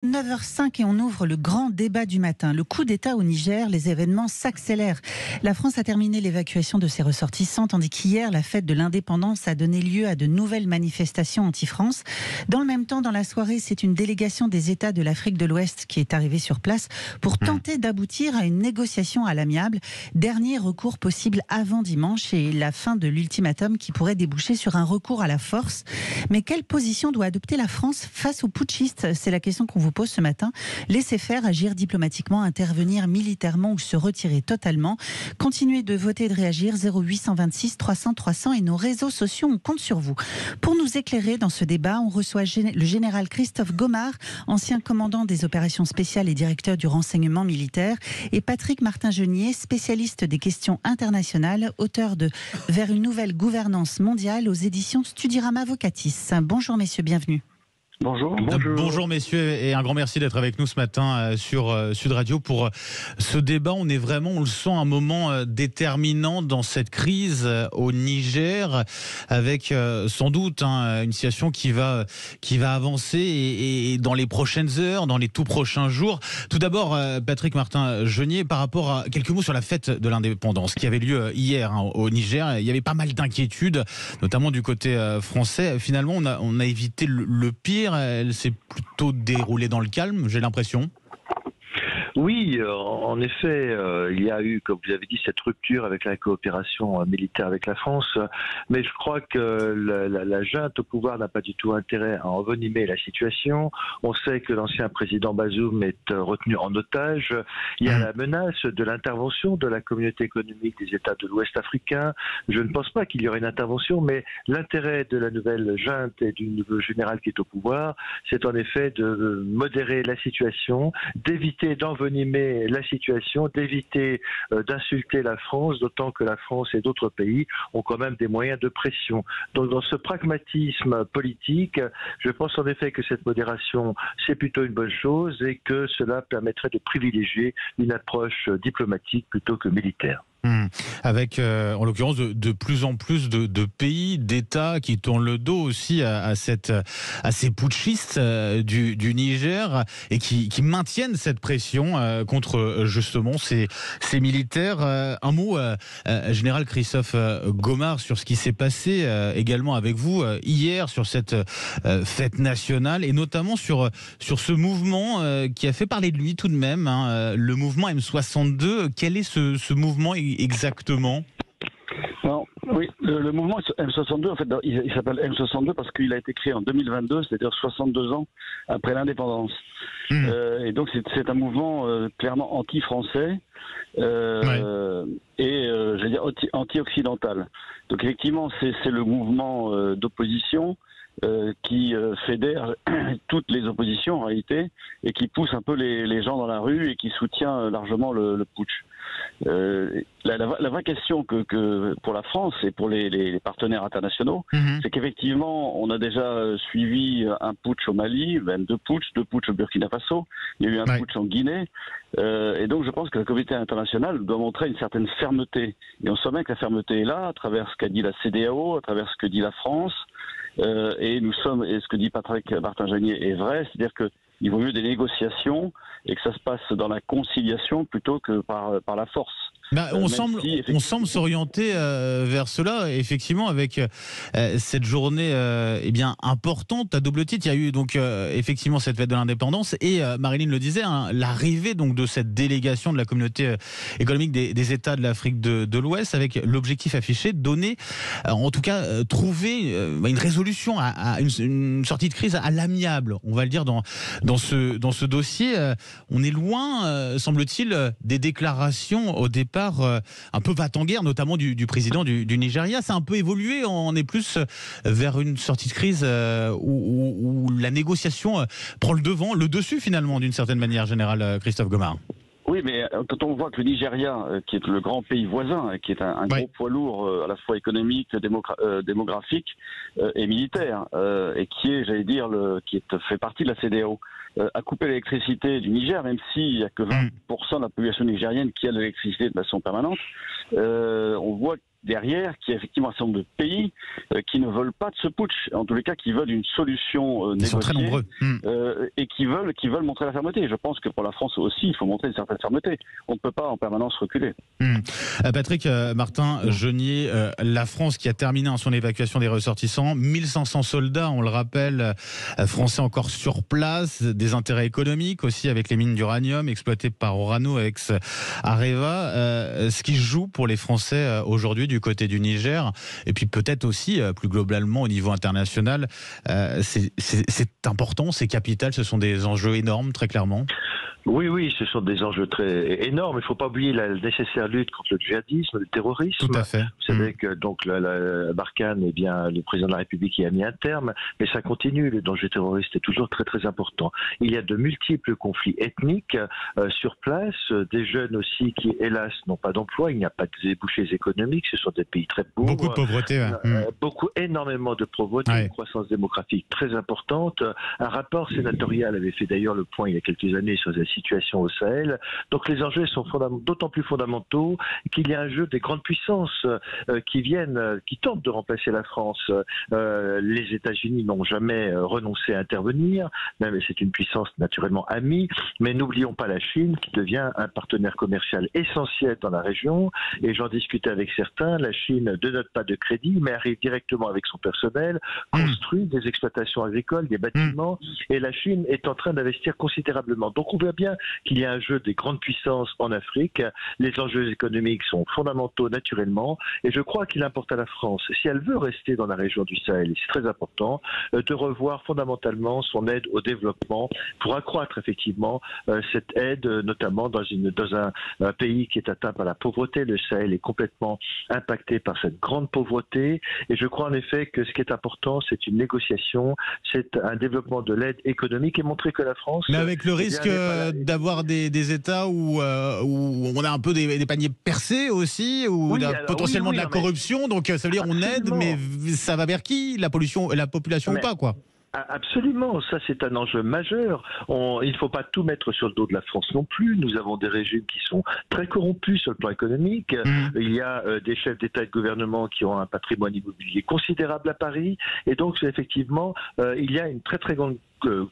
9h05 et on ouvre le grand débat du matin. Le coup d'État au Niger, les événements s'accélèrent. La France a terminé l'évacuation de ses ressortissants, tandis qu'hier, la fête de l'indépendance a donné lieu à de nouvelles manifestations anti-France. Dans le même temps, dans la soirée, c'est une délégation des États de l'Afrique de l'Ouest qui est arrivée sur place pour tenter d'aboutir à une négociation à l'amiable. Dernier recours possible avant dimanche et la fin de l'ultimatum qui pourrait déboucher sur un recours à la force. Mais quelle position doit adopter la France face aux putschistes ? C'est la question qu'on vous pose ce matin. Laisser faire, agir diplomatiquement, intervenir militairement ou se retirer totalement. Continuez de voter et de réagir 0826 300 300 et nos réseaux sociaux, on compte sur vous. Pour nous éclairer dans ce débat, on reçoit le général Christophe Gomard, ancien commandant des opérations spéciales et directeur du renseignement militaire, et Patrick Martin-Genier, spécialiste des questions internationales, auteur de Vers une nouvelle gouvernance mondiale aux éditions Studirama Vocatis. Bonjour messieurs, bienvenue. Bonjour. Bonjour messieurs et un grand merci d'être avec nous ce matin sur Sud Radio pour ce débat. On est vraiment, on le sent, un moment déterminant dans cette crise au Niger avec sans doute une situation qui va avancer et dans les prochaines heures, dans les tout prochains jours. Tout d'abord, Patrick Martin-Genier, par rapport à quelques mots sur la fête de l'indépendance qui avait lieu hier au Niger. Il y avait pas mal d'inquiétudes, notamment du côté français. Finalement, on a évité le pire. Elle s'est plutôt déroulée dans le calme, j'ai l'impression. Oui, en effet, il y a eu, comme vous avez dit, cette rupture avec la coopération militaire avec la France, mais je crois que la junte au pouvoir n'a pas du tout intérêt à envenimer la situation. On sait que l'ancien président Bazoum est retenu en otage. Il y a la menace de l'intervention de la communauté économique des États de l'Ouest africain. Je ne pense pas qu'il y aurait une intervention, mais l'intérêt de la nouvelle junte et du nouveau général qui est au pouvoir, c'est en effet de modérer la situation, d'éviter d'envenimer la situation, d'éviter d'insulter la France, d'autant que la France et d'autres pays ont quand même des moyens de pression. Donc dans ce pragmatisme politique, je pense en effet que cette modération, c'est plutôt une bonne chose et que cela permettrait de privilégier une approche diplomatique plutôt que militaire. Avec, en l'occurrence, de plus en plus de pays, d'États qui tournent le dos aussi à ces putschistes du Niger et qui maintiennent cette pression contre justement ces militaires. Un mot, général Christophe Gomard, sur ce qui s'est passé également avec vous hier sur cette fête nationale et notamment sur ce mouvement qui a fait parler de lui tout de même, le mouvement M62. Quel est ce mouvement exactement? Non, oui, le mouvement M62, en fait, il s'appelle M62 parce qu'il a été créé en 2022, c'est-à-dire 62 ans après l'indépendance. Et donc c'est un mouvement clairement anti-français et j'allais dire anti-occidental. Donc effectivement, c'est le mouvement d'opposition qui fédère toutes les oppositions en réalité et qui pousse un peu les gens dans la rue et qui soutient largement le putsch. La vraie question que pour la France et pour les partenaires internationaux, c'est qu'effectivement, on a déjà suivi un putsch au Mali, même deux putschs au Burkina Faso, il y a eu un putsch en Guinée, et donc je pense que la communauté internationale doit montrer une certaine fermeté. Et on sent bien que la fermeté est là, à travers ce qu'a dit la CEDEAO, à travers ce que dit la France, et ce que dit Patrick Martin-Genier est vrai, c'est-à-dire qu'il vaut mieux des négociations et que ça se passe dans la conciliation plutôt que par la force. On semble s'orienter vers cela, effectivement, avec cette journée importante à double titre. Il y a eu donc effectivement cette fête de l'indépendance et Marilyn le disait, l'arrivée donc de cette délégation de la communauté économique des États de l'Afrique de l'Ouest, avec l'objectif affiché de donner, en tout cas trouver une résolution à une sortie de crise à l'amiable. On va le dire dans ce dossier, on est loin, semble-t-il, des déclarations au départ un peu va-t-en-guerre, notamment du président du Nigeria. Ça a un peu évolué, on est plus vers une sortie de crise où la négociation prend le dessus finalement, d'une certaine manière, général Christophe Gomard. Oui, mais quand on voit que le Nigeria, qui est le grand pays voisin, qui est un gros poids lourd à la fois économique, démographique et militaire, et qui est, j'allais dire, fait partie de la CEDEAO, a coupé l'électricité du Niger, même s'il n'y a que 20% de la population nigérienne qui a de l'électricité de façon permanente, on voit derrière qu'il y a effectivement un certain nombre de pays qui ne veulent pas de ce putsch, en tous les cas qui veulent une solution négociée. Ils sont très nombreux. Et qui veulent montrer la fermeté. Je pense que pour la France aussi, il faut montrer une certaine fermeté. On ne peut pas en permanence reculer. Patrick Martin-Jeunier, la France qui a terminé son évacuation des ressortissants, 1500 soldats, on le rappelle, français encore sur place, des intérêts économiques aussi avec les mines d'uranium exploitées par Orano ex-Areva. Ce qui joue pour les Français aujourd'hui du côté du Niger, et puis peut-être aussi plus globalement au niveau international, c'est important, c'est capital, ce sont des enjeux énormes, très clairement. Oui, ce sont des enjeux très énormes. Il ne faut pas oublier la nécessaire lutte contre le djihadisme, le terrorisme. Tout à fait. Vous savez que donc la Barkhane, eh bien, le président de la République y a mis un terme, mais ça continue. Le danger terroriste est toujours très très important. Il y a de multiples conflits ethniques sur place, des jeunes aussi qui, hélas, n'ont pas d'emploi. Il n'y a pas de débouchés économiques. Ce sont des pays très pauvres. Beaucoup de pauvreté. Énormément de pauvreté, une croissance démographique très importante. Un rapport sénatorial avait fait d'ailleurs le point il y a quelques années sur la situation au Sahel. Donc les enjeux sont d'autant plus fondamentaux qu'il y a un jeu des grandes puissances qui tentent de remplacer la France. Les États-Unis n'ont jamais renoncé à intervenir, même c'est une puissance naturellement amie, mais n'oublions pas la Chine qui devient un partenaire commercial essentiel dans la région. Et j'en discutais avec certains, la Chine ne note pas de crédit, mais arrive directement avec son personnel, construit des exploitations agricoles, des bâtiments, et la Chine est en train d'investir considérablement. Donc on voit bien qu'il y a un jeu des grandes puissances en Afrique. Les enjeux économiques sont fondamentaux naturellement, et je crois qu'il importe à la France, si elle veut rester dans la région du Sahel, et c'est très important, de revoir fondamentalement son aide au développement pour accroître effectivement cette aide, notamment dans un pays qui est atteint par la pauvreté. Le Sahel est complètement impacté par cette grande pauvreté, et je crois en effet que ce qui est important, c'est une négociation, c'est un développement de l'aide économique, et montrer que la France... Mais avec le risque d'avoir des États où on a un peu des paniers percés aussi, où on a potentiellement de la corruption, donc ça veut dire on aide, mais ça va vers qui? La population ou pas, quoi? Absolument, ça c'est un enjeu majeur. Il ne faut pas tout mettre sur le dos de la France non plus. Nous avons des régimes qui sont très corrompus sur le plan économique. Il y a des chefs d'État et de gouvernement qui ont un patrimoine immobilier considérable à Paris. Et donc effectivement, il y a une très très grande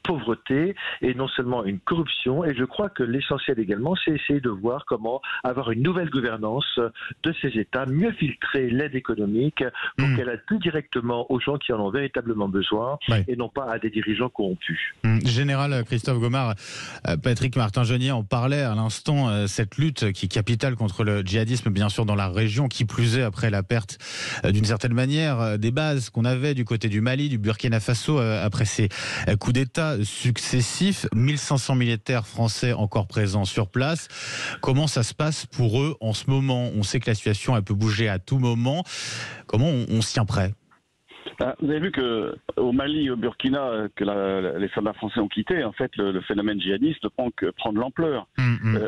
pauvreté et non seulement une corruption. Et je crois que l'essentiel également, c'est essayer de voir comment avoir une nouvelle gouvernance de ces États, mieux filtrer l'aide économique pour qu'elle aide plus directement aux gens qui en ont véritablement besoin et non pas à des dirigeants corrompus. Général Christophe Gomard, Patrick Martin-Jeunier en parlait à l'instant, cette lutte qui est capitale contre le djihadisme, bien sûr, dans la région, qui plus est après la perte d'une certaine manière des bases qu'on avait du côté du Mali, du Burkina Faso, après ces coups d'État successifs, 1500 militaires français encore présents sur place. Comment ça se passe pour eux en ce moment? On sait que la situation elle peut bouger à tout moment. Comment on s'y tient prêt? Vous avez vu qu'au Mali et au Burkina, que les soldats français ont quitté, en fait, le phénomène djihadiste prend de l'ampleur.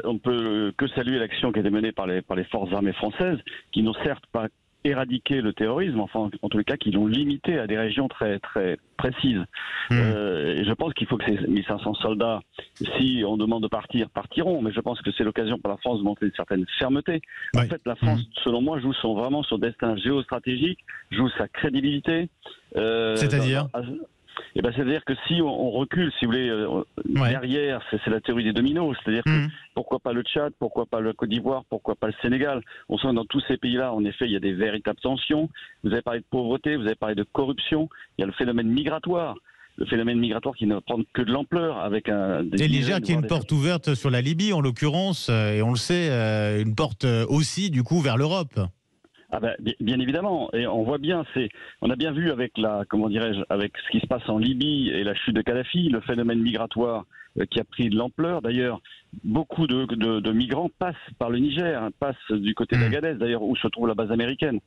On ne peut que saluer l'action qui a été menée par les forces armées françaises, qui n'ont certes pas éradiqué le terrorisme, enfin en tous les cas qui l'ont limité à des régions très très précises. Et je pense qu'il faut que ces 1500 soldats, si on demande de partir, partiront, mais je pense que c'est l'occasion pour la France de montrer une certaine fermeté. En fait, la France, selon moi, joue vraiment son destin géostratégique, joue sa crédibilité. C'est-à-dire c'est-à-dire que si on recule, si vous voulez, derrière, c'est la théorie des dominos. C'est-à-dire que pourquoi pas le Tchad, pourquoi pas le Côte d'Ivoire, pourquoi pas le Sénégal? On sent que dans tous ces pays-là, en effet, il y a des véritables tensions. Vous avez parlé de pauvreté, vous avez parlé de corruption. Il y a le phénomène migratoire. Le phénomène migratoire qui ne prend que de l'ampleur avec Et Niger qui est une porte ouverte sur la Libye, en l'occurrence, et on le sait, une porte aussi, du coup, vers l'Europe. Bien évidemment, et on voit bien, on a bien vu avec avec ce qui se passe en Libye et la chute de Kadhafi, le phénomène migratoire qui a pris de l'ampleur. D'ailleurs, beaucoup de migrants passent par le Niger, passent du côté d'Agadez, d'ailleurs, où se trouve la base américaine.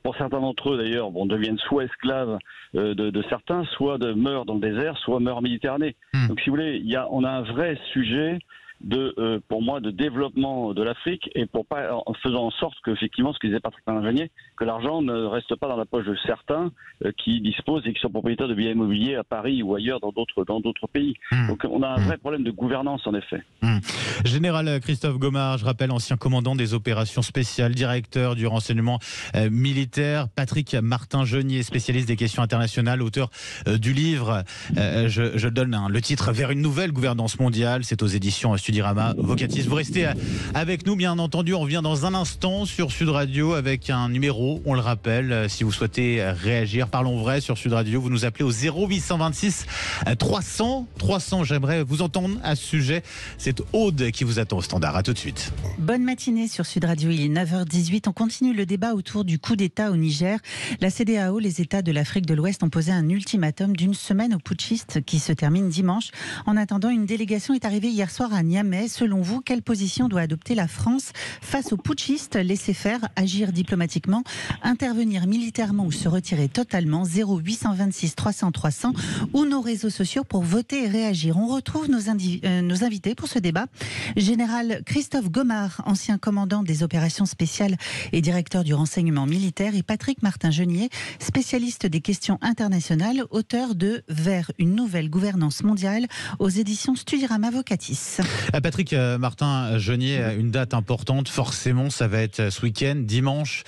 Pour certains d'entre eux, d'ailleurs, deviennent soit esclaves de certains, soit meurent dans le désert, soit meurent en Méditerranée. Donc, si vous voulez, on a un vrai sujet pour moi, de développement de l'Afrique et en faisant en sorte qu'effectivement, ce que disait Patrick Martin-Jeunier, que l'argent ne reste pas dans la poche de certains qui disposent et qui sont propriétaires de biens immobiliers à Paris ou ailleurs dans d'autres pays. Donc on a un vrai problème de gouvernance en effet. Général Christophe Gomard, je rappelle, ancien commandant des opérations spéciales, directeur du renseignement militaire. Patrick Martin-Jeunier, spécialiste des questions internationales, auteur du livre, je donne le titre, Vers une nouvelle gouvernance mondiale. C'est aux éditions Studirama Vocatis. Vous restez avec nous, bien entendu. On revient dans un instant sur Sud Radio avec un numéro, on le rappelle. Si vous souhaitez réagir, parlons vrai sur Sud Radio. Vous nous appelez au 0826 300. J'aimerais vous entendre à ce sujet. C'est Aude qui vous attend au standard. À tout de suite. Bonne matinée sur Sud Radio. Il est 9h18. On continue le débat autour du coup d'État au Niger. La CEDEAO, les États de l'Afrique de l'Ouest, ont posé un ultimatum d'une semaine aux putschistes qui se termine dimanche. En attendant, une délégation est arrivée hier soir à Niamey. Selon vous, quelle position doit adopter la France face aux putschistes? Laisser faire, agir diplomatiquement, intervenir militairement ou se retirer totalement? 0826 300 300 ou nos réseaux sociaux pour voter et réagir. On retrouve nos invités pour ce débat. Général Christophe Gomard, ancien commandant des opérations spéciales et directeur du renseignement militaire, et Patrick Martin-Jeunier, spécialiste des questions internationales, auteur de Vers une nouvelle gouvernance mondiale aux éditions Studirama Vocatis. Patrick Martin-Jeunier, une date importante, forcément, ça va être ce week-end, dimanche.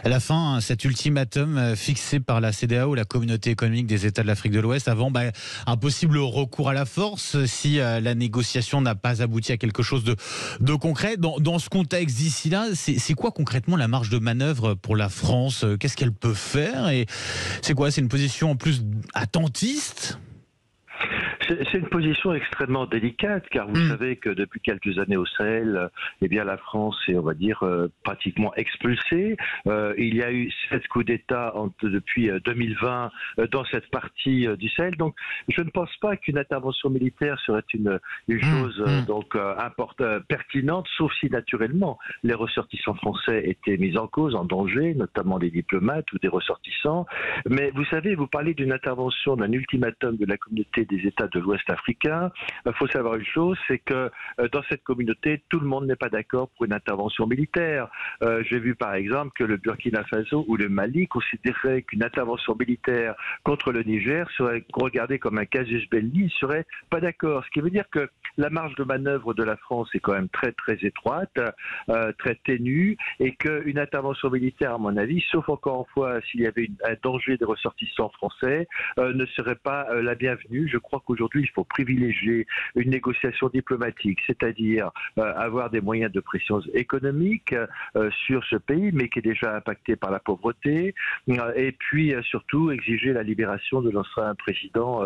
À la fin, cet ultimatum fixé par la CEDEAO, la communauté économique des États de l'Afrique de l'Ouest, avant un possible recours à la force si la négociation n'a pas abouti à quelque chose de concret. Dans ce contexte d'ici-là, c'est quoi concrètement la marge de manœuvre pour la France? Qu'est-ce qu'elle peut faire? Et c'est quoi? C'est une position en plus attentiste? C'est une position extrêmement délicate, car vous savez que depuis quelques années au Sahel, eh bien la France est, on va dire, pratiquement expulsée. Il y a eu 7 coups d'État depuis 2020 dans cette partie du Sahel. Donc, je ne pense pas qu'une intervention militaire serait une chose pertinente, sauf si naturellement les ressortissants français étaient mis en cause, en danger, notamment des diplomates ou des ressortissants. Mais vous savez, vous parlez d'une intervention, d'un ultimatum de la communauté des États de l'Ouest africain. Il faut savoir une chose, c'est que dans cette communauté, tout le monde n'est pas d'accord pour une intervention militaire. J'ai vu par exemple que le Burkina Faso ou le Mali considéraient qu'une intervention militaire contre le Niger serait regardée comme un casus belli, ne seraient pas d'accord. Ce qui veut dire que la marge de manœuvre de la France est quand même très très étroite, très ténue, et qu'une intervention militaire, à mon avis, sauf encore une fois s'il y avait un danger des ressortissants français, ne serait pas la bienvenue. Je crois qu'aujourd'hui, il faut privilégier une négociation diplomatique, c'est-à-dire avoir des moyens de pression économique sur ce pays, mais qui est déjà impacté par la pauvreté, et puis surtout exiger la libération de l'ancien président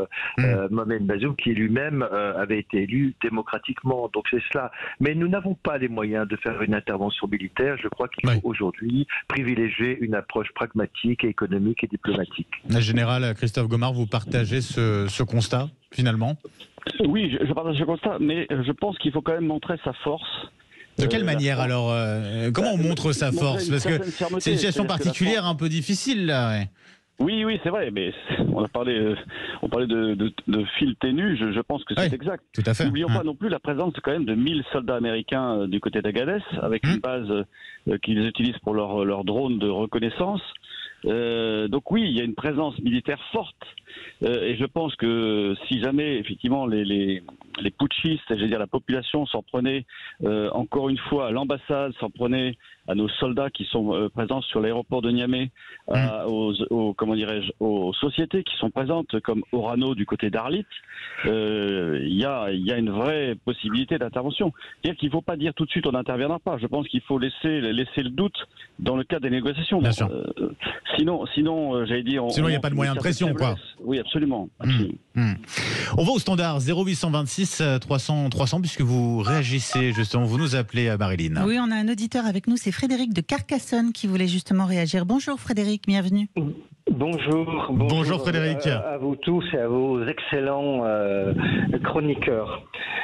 Mohamed Bazoum, qui lui-même avait été élu démocratiquement. Donc c'est cela. Mais nous n'avons pas les moyens de faire une intervention militaire. Je crois qu'il faut aujourd'hui privilégier une approche pragmatique, économique et diplomatique. Général Christophe Gomard, vous partagez ce constat finalement? Oui, je partage ce constat, mais je pense qu'il faut quand même montrer sa force. De quelle manière alors comment on montre sa force? Parce que c'est une situation particulière, un peu difficile là. Ouais. Oui, c'est vrai, mais on parlait de fil ténu, je pense que c'est exact. Tout à fait. N'oublions pas non plus la présence quand même de 1000 soldats américains du côté d'Agadez, avec une base qu'ils utilisent pour leur drone de reconnaissance. Donc oui, il y a une présence militaire forte. Et je pense que si jamais effectivement les putschistes, je veux dire la population s'en prenait encore une fois à l'ambassade, s'en prenait à nos soldats qui sont présents sur l'aéroport de Niamey, aux sociétés qui sont présentes comme Orano du côté d'Arlit, il y a une vraie possibilité d'intervention. C'est-à-dire qu'il ne faut pas dire tout de suite on n'interviendra pas. Je pense qu'il faut laisser le doute dans le cadre des négociations. Bien sûr. Sinon, j'allais dire... Sinon, il n'y a pas de moyen de pression, quoi. Oui, absolument. On va au standard 0826 300 puisque vous réagissez justement, vous nous appelez Marilyn. Oui, on a un auditeur avec nous, c'est Frédéric de Carcassonne qui voulait justement réagir. Bonjour Frédéric, bienvenue. Bonjour Frédéric. À vous tous et à vos excellents chroniqueurs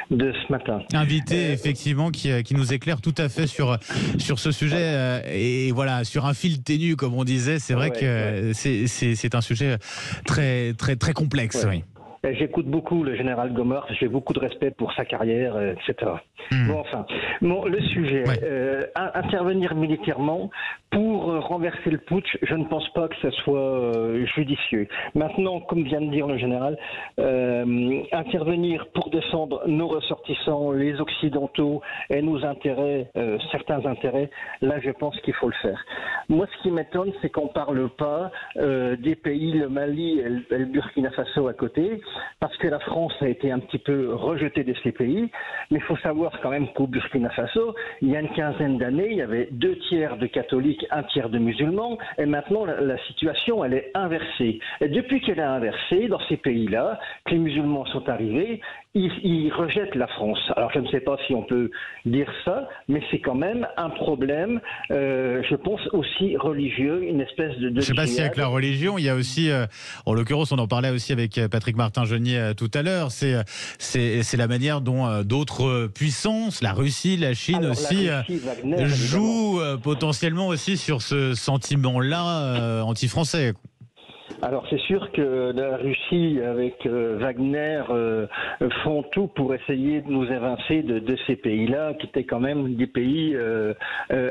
de ce matin. Invité effectivement qui nous éclaire tout à fait sur ce sujet et voilà, sur un fil ténu comme on disait, c'est vrai que c'est un sujet très très très complexe. Oui. J'écoute beaucoup le général Gomard, j'ai beaucoup de respect pour sa carrière, etc. Bon, le sujet, intervenir militairement pour renverser le putsch, je ne pense pas que ce soit judicieux. Maintenant, comme vient de dire le général, intervenir pour défendre nos ressortissants, les Occidentaux et nos intérêts, certains intérêts, là je pense qu'il faut le faire. Moi, ce qui m'étonne, c'est qu'on ne parle pas des pays, le Mali et le Burkina Faso à côté, parce que la France a été un petit peu rejetée de ces pays, mais il faut savoir quand même qu'au Burkina Faso, il y a une quinzaine d'années, il y avait 2 tiers de catholiques, 1 tiers de musulmans, et maintenant la situation elle est inversée. Et depuis qu'elle est inversée, dans ces pays-là, que les musulmans sont arrivés, ils rejettent la France. Alors je ne sais pas si on peut dire ça, mais c'est quand même un problème, je pense aussi religieux, une espèce de... Je ne sais pas si avec la religion, il y a aussi, en l'occurrence on en parlait aussi avec Patrick Martin-Genier tout à l'heure, c'est la manière dont d'autres puissances, la Russie, la Chine aussi, jouent potentiellement aussi sur ce sentiment-là anti-français. Alors c'est sûr que la Russie avec Wagner font tout pour essayer de nous évincer de ces pays-là, qui étaient quand même des pays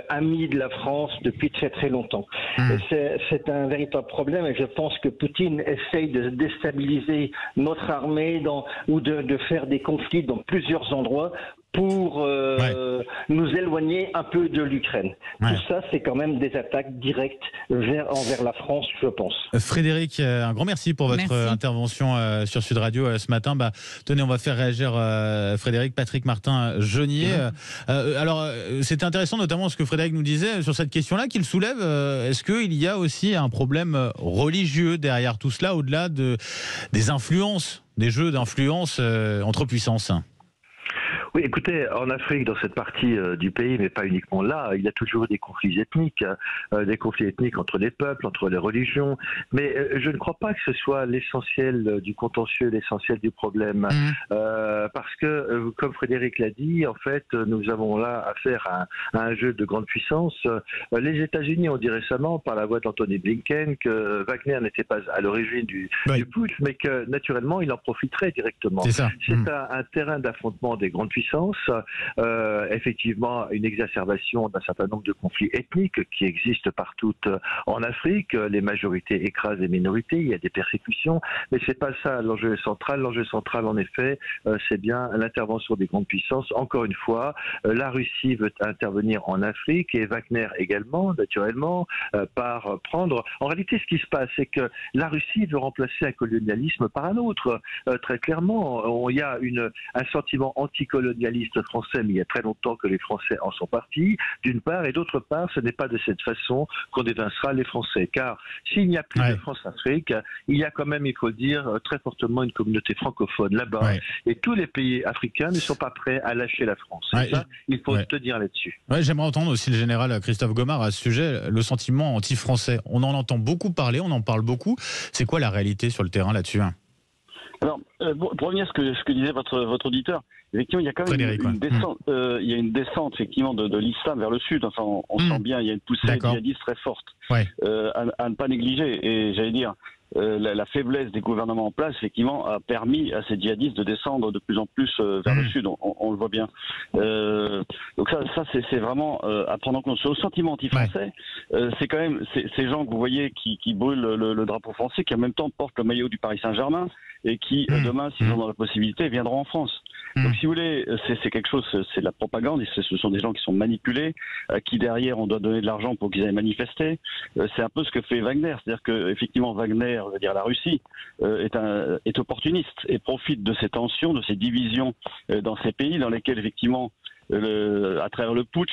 amis de la France depuis très très longtemps. C'est un véritable problème et je pense que Poutine essaye de déstabiliser notre armée ou de faire des conflits dans plusieurs endroits pour nous éloigner un peu de l'Ukraine. Tout ça, c'est quand même des attaques directes envers la France, je pense. Frédéric, un grand merci pour votre intervention sur Sud Radio ce matin. Tenez, on va faire réagir Frédéric, Patrick Martin-Genier. Alors, c'était intéressant notamment ce que Frédéric nous disait sur cette question-là qu'il soulève. Est-ce qu'il y a aussi un problème religieux derrière tout cela, au-delà des influences, des jeux d'influence entre puissances ? Oui, écoutez, en Afrique, dans cette partie du pays, mais pas uniquement là, il y a toujours des conflits ethniques entre les peuples, entre les religions. Mais je ne crois pas que ce soit l'essentiel du contentieux, l'essentiel du problème. Parce que, comme Frédéric l'a dit, en fait, nous avons là affaire à un jeu de grande puissance. Les États-Unis ont dit récemment, par la voix d'Anthony Blinken, que Wagner n'était pas à l'origine du putsch, mais que, naturellement, il en profiterait directement. C'est un terrain d'affrontement des grandes puissances. Effectivement, une exacerbation d'un certain nombre de conflits ethniques qui existent partout en Afrique. Les majorités écrasent les minorités, il y a des persécutions, mais c'est pas ça l'enjeu central. L'enjeu central, en effet, c'est bien l'intervention des grandes puissances. Encore une fois, la Russie veut intervenir en Afrique et Wagner également, naturellement, par prendre... En réalité, ce qui se passe, c'est que la Russie veut remplacer un colonialisme par un autre. Très clairement, il y a un sentiment anticolonialiste français, mais il y a très longtemps que les Français en sont partis, d'une part, et d'autre part, ce n'est pas de cette façon qu'on évincera les Français, car s'il n'y a plus de France-Afrique, il y a quand même, il faut le dire, très fortement une communauté francophone là-bas, et tous les pays africains ne sont pas prêts à lâcher la France. Ça, il faut tenir là-dessus. J'aimerais entendre aussi le général Christophe Gomard à ce sujet, le sentiment anti-français. On en entend beaucoup parler, on en parle beaucoup. C'est quoi la réalité sur le terrain là-dessus ? Alors, pour revenir à ce que disait votre auditeur, effectivement, il y a quand même une descente, il y a une descente effectivement de l'islam vers le sud. Enfin, on sent bien, il y a une poussée djihadiste très forte à ne pas négliger. Et j'allais dire, la faiblesse des gouvernements en place, effectivement, a permis à ces djihadistes de descendre de plus en plus vers le sud. On le voit bien. Donc ça c'est vraiment à prendre en compte. Sur le sentiment anti-français, c'est quand même ces gens que vous voyez qui brûlent le drapeau français, qui en même temps portent le maillot du Paris Saint-Germain et qui demain, s'ils ont dans la possibilité, viendront en France. Donc si vous voulez, c'est quelque chose, c'est de la propagande. Ce sont des gens qui sont manipulés, à qui derrière on doit donner de l'argent pour qu'ils aillent manifester. C'est un peu ce que fait Wagner, c'est-à-dire que effectivement Wagner, je veux dire la Russie, est opportuniste et profite de ces tensions, de ces divisions dans ces pays dans lesquels effectivement à travers le putsch,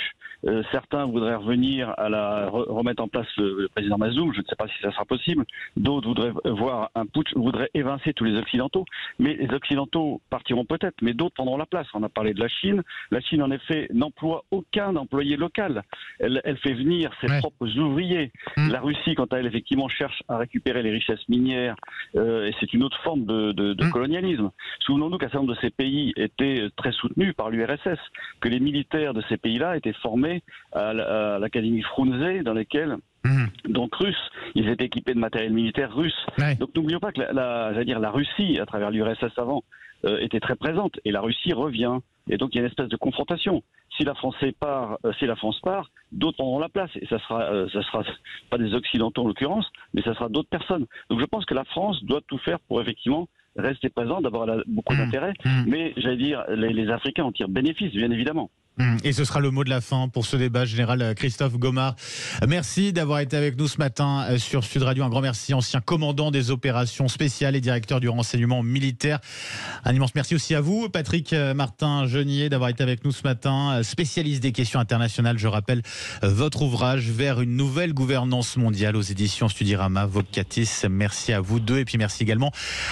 certains voudraient revenir à remettre en place le président Bazoum. Je ne sais pas si ça sera possible. D'autres voudraient voir un putsch, voudraient évincer tous les Occidentaux. Mais les Occidentaux partiront peut-être, mais d'autres prendront la place. On a parlé de la Chine. La Chine, en effet, n'emploie aucun employé local. Elle fait venir ses propres ouvriers. La Russie, quant à elle, effectivement, cherche à récupérer les richesses minières. Et c'est une autre forme de colonialisme. Souvenons-nous qu'un certain nombre de ces pays étaient très soutenus par l'URSS, que que les militaires de ces pays-là étaient formés à l'académie Frunze, dans lesquelles donc russes, ils étaient équipés de matériel militaire russe. Ouais. Donc n'oublions pas que la Russie, à travers l'URSS avant, était très présente, et la Russie revient. Et donc il y a une espèce de confrontation. Si la France part, d'autres prendront la place, et ça sera pas des Occidentaux en l'occurrence, mais ça sera d'autres personnes. Donc je pense que la France doit tout faire pour effectivement rester présente. D'abord, elle a beaucoup d'intérêt, mais j'allais dire, les Africains en tirent bénéfice, bien évidemment. Et ce sera le mot de la fin pour ce débat. Général Christophe Gomard, merci d'avoir été avec nous ce matin sur Sud Radio. Un grand merci, ancien commandant des opérations spéciales et directeur du renseignement militaire. Un immense merci aussi à vous, Patrick Martin-Genier, d'avoir été avec nous ce matin, spécialiste des questions internationales. Je rappelle votre ouvrage Vers une nouvelle gouvernance mondiale aux éditions Studirama Vocatis. Merci à vous deux, et puis merci également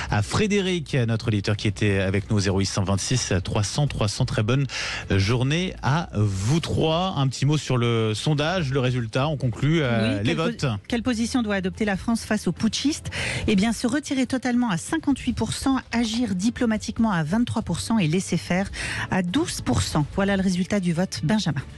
à Frédéric, notre auditeur qui était avec nous au 0826 300 300. Très bonne journée à vous trois. Un petit mot sur le sondage, le résultat, on conclut les votes. Quelle position doit adopter la France face aux putschistes ? Eh bien, se retirer totalement à 58%, agir diplomatiquement à 23% et laisser faire à 12%. Voilà le résultat du vote, Benjamin.